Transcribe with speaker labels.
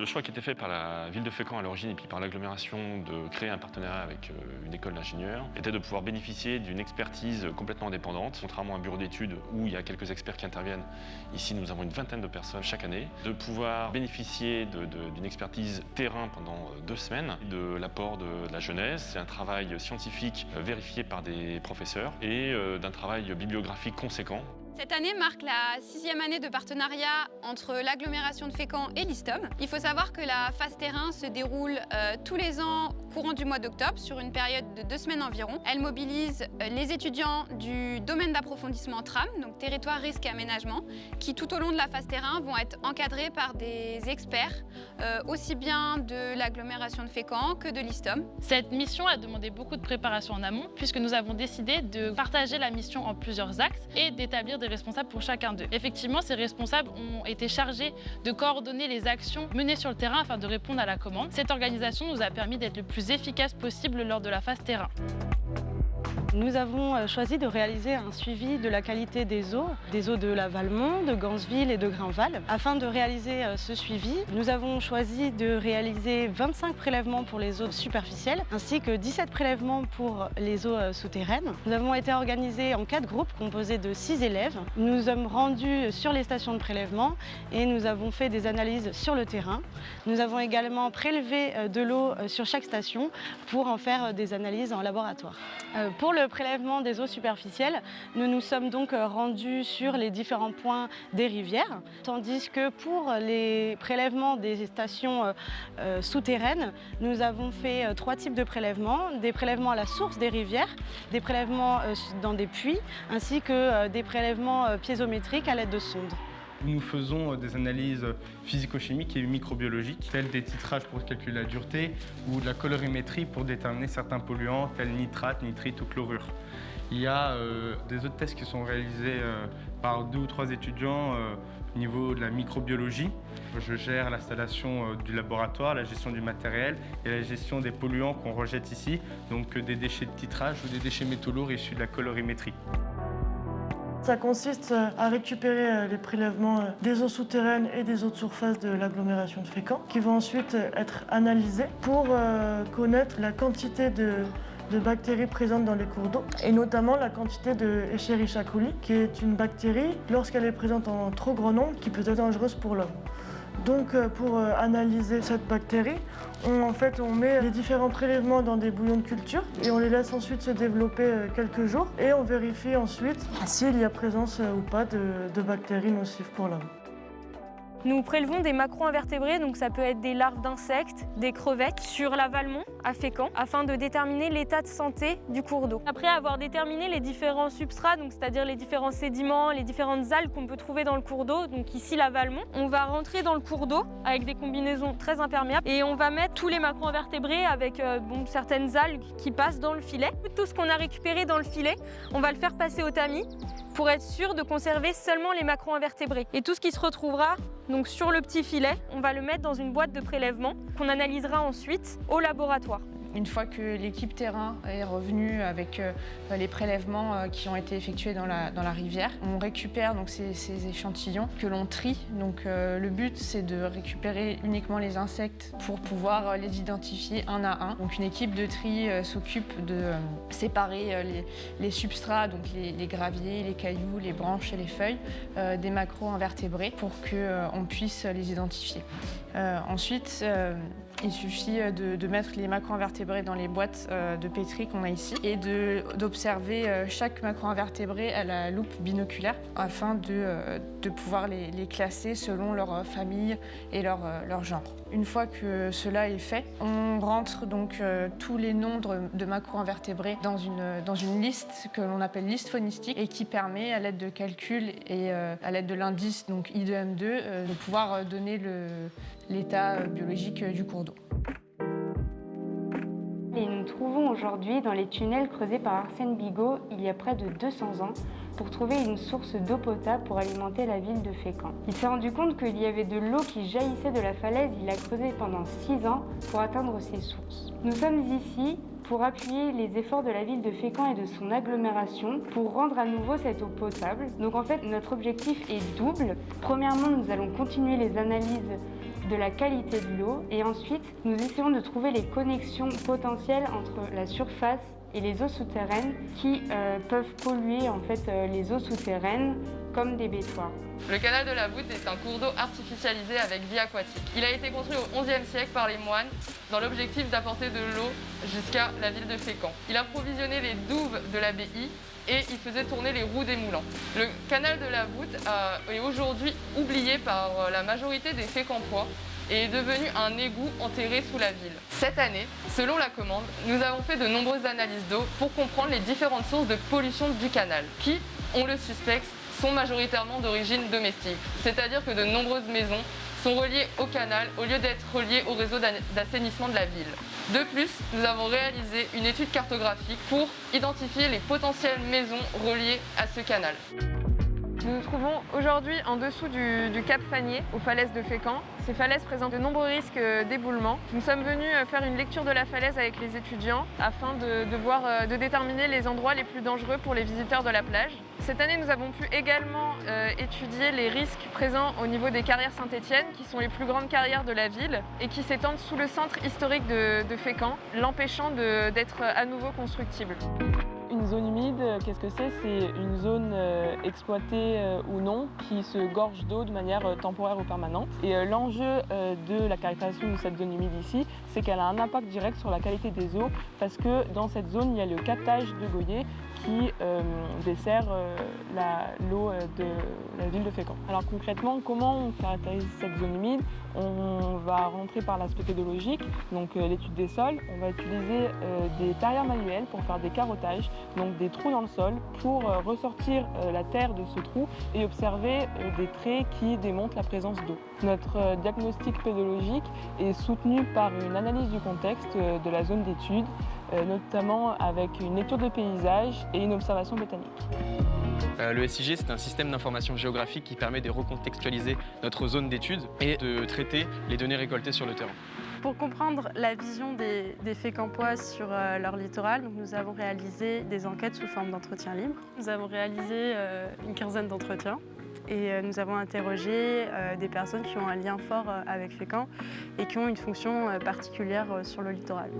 Speaker 1: Le choix qui a été fait par la ville de Fécamp à l'origine et puis par l'agglomération de créer un partenariat avec une école d'ingénieurs était de pouvoir bénéficier d'une expertise complètement indépendante. Contrairement à un bureau d'études où il y a quelques experts qui interviennent, ici nous avons une vingtaine de personnes chaque année. De pouvoir bénéficier d'une expertise terrain pendant 2 semaines, de l'apport de la jeunesse, c'est un travail scientifique vérifié par des professeurs et d'un travail bibliographique conséquent.
Speaker 2: Cette année marque la 6e année de partenariat entre l'agglomération de Fécamp et l'ISTOM. Il faut savoir que la phase terrain se déroule tous les ans courant du mois d'octobre sur une période de 2 semaines environ. Elle mobilise les étudiants du domaine d'approfondissement TRAM, donc territoire, risque et aménagement, qui tout au long de la phase terrain vont être encadrés par des experts aussi bien de l'agglomération de Fécamp que de l'ISTOM.
Speaker 3: Cette mission a demandé beaucoup de préparation en amont puisque nous avons décidé de partager la mission en plusieurs axes et d'établir des responsables pour chacun d'eux. Effectivement, ces responsables ont été chargés de coordonner les actions menées sur le terrain afin de répondre à la commande. Cette organisation nous a permis d'être le plus efficace possible lors de la phase terrain.
Speaker 4: Nous avons choisi de réaliser un suivi de la qualité des eaux de la Valmont, de Gansville et de Grainval. Afin de réaliser ce suivi, nous avons choisi de réaliser 25 prélèvements pour les eaux superficielles ainsi que 17 prélèvements pour les eaux souterraines. Nous avons été organisés en 4 groupes composés de 6 élèves. Nous sommes rendus sur les stations de prélèvement et nous avons fait des analyses sur le terrain. Nous avons également prélevé de l'eau sur chaque station pour en faire des analyses en laboratoire. Pour le prélèvement des eaux superficielles, nous nous sommes donc rendus sur les différents points des rivières, tandis que pour les prélèvements des stations souterraines, nous avons fait 3 types de prélèvements. Des prélèvements à la source des rivières, des prélèvements dans des puits, ainsi que des prélèvements piézométriques à l'aide de sondes.
Speaker 5: Nous faisons des analyses physico-chimiques et microbiologiques, telles des titrages pour calculer la dureté ou de la colorimétrie pour déterminer certains polluants, tels nitrate, nitrite ou chlorure. Il y a des autres tests qui sont réalisés par 2 ou 3 étudiants au niveau de la microbiologie. Je gère l'installation du laboratoire, la gestion du matériel et la gestion des polluants qu'on rejette ici, donc des déchets de titrage ou des déchets métaux lourds issus de la colorimétrie.
Speaker 6: Ça consiste à récupérer les prélèvements des eaux souterraines et des eaux de surface de l'agglomération de Fécamp, qui vont ensuite être analysés pour connaître la quantité de bactéries présentes dans les cours d'eau, et notamment la quantité de Escherichia coli, qui est une bactérie, lorsqu'elle est présente en trop grand nombre, qui peut être dangereuse pour l'homme. Donc pour analyser cette bactérie, on met les différents prélèvements dans des bouillons de culture et on les laisse ensuite se développer quelques jours et on vérifie ensuite s'il y a présence ou pas de bactéries nocives pour l'homme.
Speaker 7: Nous prélevons des macro-invertébrés, donc ça peut être des larves d'insectes, des crevettes, sur la Valmont à Fécamp, afin de déterminer l'état de santé du cours d'eau. Après avoir déterminé les différents substrats, donc c'est-à-dire les différents sédiments, les différentes algues qu'on peut trouver dans le cours d'eau, donc ici la Valmont, on va rentrer dans le cours d'eau avec des combinaisons très imperméables et on va mettre tous les macro-invertébrés avec certaines algues qui passent dans le filet. Tout ce qu'on a récupéré dans le filet, on va le faire passer au tamis pour être sûr de conserver seulement les macro-invertébrés. Et tout ce qui se retrouvera donc sur le petit filet, on va le mettre dans une boîte de prélèvement qu'on analysera ensuite au laboratoire.
Speaker 8: Une fois que l'équipe terrain est revenue avec les prélèvements qui ont été effectués dans la rivière, on récupère donc ces échantillons que l'on trie. Donc, le but, c'est de récupérer uniquement les insectes pour pouvoir les identifier un à un. Donc, une équipe de tri s'occupe de séparer les substrats, donc les graviers, les cailloux, les branches et les feuilles des macro-invertébrés pour qu'on puisse les identifier. Ensuite, il suffit de mettre les macro-invertébrés dans les boîtes de pétri qu'on a ici et d'observer chaque macro-invertébré à la loupe binoculaire afin de pouvoir les classer selon leur famille et leur genre. Une fois que cela est fait, on rentre donc tous les nombres de macro-invertébrés dans une liste que l'on appelle liste phonistique et qui permet, à l'aide de calculs et à l'aide de l'indice donc I2M2, de pouvoir donner l'état biologique du cours d'eau.
Speaker 9: Et nous nous trouvons aujourd'hui dans les tunnels creusés par Arsène Bigot il y a près de 200 ans pour trouver une source d'eau potable pour alimenter la ville de Fécamp. Il s'est rendu compte qu'il y avait de l'eau qui jaillissait de la falaise. Il a creusé pendant 6 ans pour atteindre ces sources. Nous sommes ici pour appuyer les efforts de la ville de Fécamp et de son agglomération pour rendre à nouveau cette eau potable. Donc en fait, notre objectif est double. Premièrement, nous allons continuer les analyses de la qualité de l'eau et ensuite nous essayons de trouver les connexions potentielles entre la surface et les eaux souterraines qui peuvent polluer en fait les eaux souterraines comme des bétoirs.
Speaker 10: Le canal de la Voûte est un cours d'eau artificialisé avec vie aquatique. Il a été construit au XIe siècle par les moines dans l'objectif d'apporter de l'eau jusqu'à la ville de Fécamp. Il approvisionnait les douves de l'abbaye et il faisait tourner les roues des moulins. Le canal de la Voûte est aujourd'hui oublié par la majorité des Fécampois et est devenu un égout enterré sous la ville. Cette année, selon la commande, nous avons fait de nombreuses analyses d'eau pour comprendre les différentes sources de pollution du canal, qui, on le suspecte, sont majoritairement d'origine domestique. C'est-à-dire que de nombreuses maisons sont reliées au canal au lieu d'être reliées au réseau d'assainissement de la ville. De plus, nous avons réalisé une étude cartographique pour identifier les potentielles maisons reliées à ce canal.
Speaker 11: Nous nous trouvons aujourd'hui en dessous du Cap Fagné, aux falaises de Fécamp. Ces falaises présentent de nombreux risques d'éboulement. Nous sommes venus faire une lecture de la falaise avec les étudiants afin de déterminer les endroits les plus dangereux pour les visiteurs de la plage. Cette année, nous avons pu également étudier les risques présents au niveau des carrières Saint-Étienne, qui sont les plus grandes carrières de la ville et qui s'étendent sous le centre historique de Fécamp, l'empêchant d'être à nouveau constructible.
Speaker 12: Une zone humide, qu'est-ce que c'est? C'est une zone exploitée ou non qui se gorge d'eau de manière temporaire ou permanente. Et l'enjeu de la caractérisation de cette zone humide ici, c'est qu'elle a un impact direct sur la qualité des eaux parce que dans cette zone, il y a le captage de Goyer qui dessert l'eau de la ville de Fécamp. Alors concrètement, comment on caractérise cette zone humide? On va rentrer par l'aspect pédologique, donc l'étude des sols. On va utiliser des terrières manuelles pour faire des carottages, donc des trous dans le sol, pour ressortir la terre de ce trou et observer des traits qui démontrent la présence d'eau. Notre diagnostic pédologique est soutenu par une analyse du contexte de la zone d'étude, notamment avec une lecture de paysage et une observation botanique.
Speaker 13: Le SIG, c'est un système d'information géographique qui permet de recontextualiser notre zone d'étude et de traiter les données récoltées sur le terrain.
Speaker 4: Pour comprendre la vision des Fécampois sur leur littoral, nous avons réalisé des enquêtes sous forme d'entretien libre. Nous avons réalisé une quinzaine d'entretiens et nous avons interrogé des personnes qui ont un lien fort avec Fécamp et qui ont une fonction particulière sur le littoral.